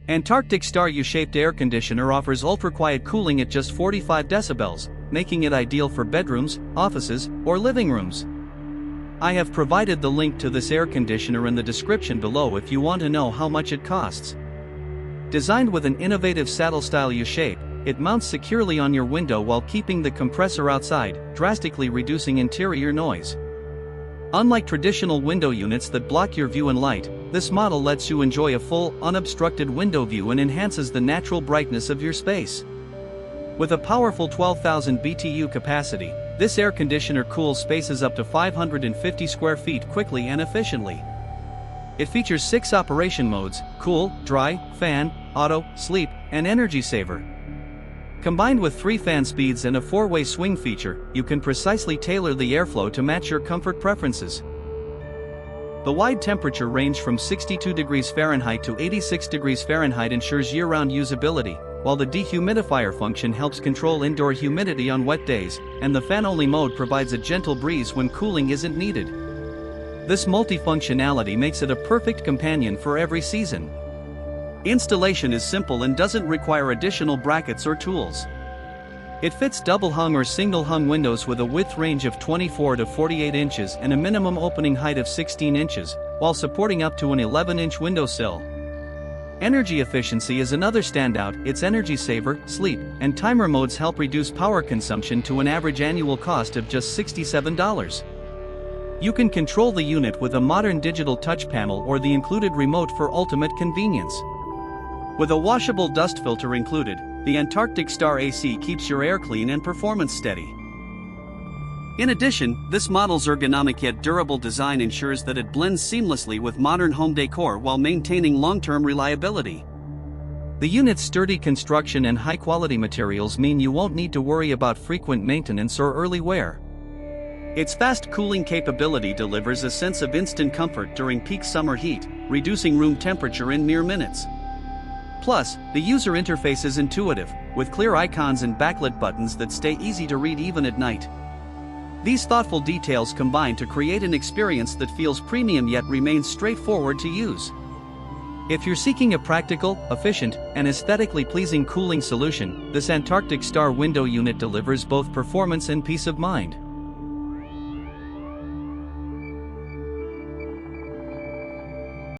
Antarctic Star U-shaped air conditioner offers ultra-quiet cooling at just 45 decibels, making it ideal for bedrooms, offices, or living rooms. I have provided the link to this air conditioner in the description below if you want to know how much it costs. Designed with an innovative saddle-style U-shape, it mounts securely on your window while keeping the compressor outside, drastically reducing interior noise. Unlike traditional window units that block your view and light, this model lets you enjoy a full, unobstructed window view and enhances the natural brightness of your space. With a powerful 12,000 BTU capacity, this air conditioner cools spaces up to 550 square feet quickly and efficiently. It features 6 operation modes: cool, dry, fan, auto, sleep, and energy saver. Combined with 3 fan speeds and a 4-way swing feature, you can precisely tailor the airflow to match your comfort preferences. The wide temperature range from 62 degrees Fahrenheit to 86 degrees Fahrenheit ensures year-round usability, while the dehumidifier function helps control indoor humidity on wet days, and the fan-only mode provides a gentle breeze when cooling isn't needed. This multifunctionality makes it a perfect companion for every season. Installation is simple and doesn't require additional brackets or tools. It fits double-hung or single-hung windows with a width range of 24 to 48 inches and a minimum opening height of 16 inches, while supporting up to an 11-inch windowsill. Energy efficiency is another standout. Its energy saver, sleep, and timer modes help reduce power consumption to an average annual cost of just $67. You can control the unit with a modern digital touch panel or the included remote for ultimate convenience. With a washable dust filter included, the Antarctic Star AC keeps your air clean and performance steady. In addition, this model's ergonomic yet durable design ensures that it blends seamlessly with modern home decor while maintaining long-term reliability. The unit's sturdy construction and high-quality materials mean you won't need to worry about frequent maintenance or early wear. Its fast cooling capability delivers a sense of instant comfort during peak summer heat, reducing room temperature in mere minutes. Plus, the user interface is intuitive, with clear icons and backlit buttons that stay easy to read even at night. These thoughtful details combine to create an experience that feels premium yet remains straightforward to use. If you're seeking a practical, efficient, and aesthetically pleasing cooling solution, this Antarctic Star window unit delivers both performance and peace of mind.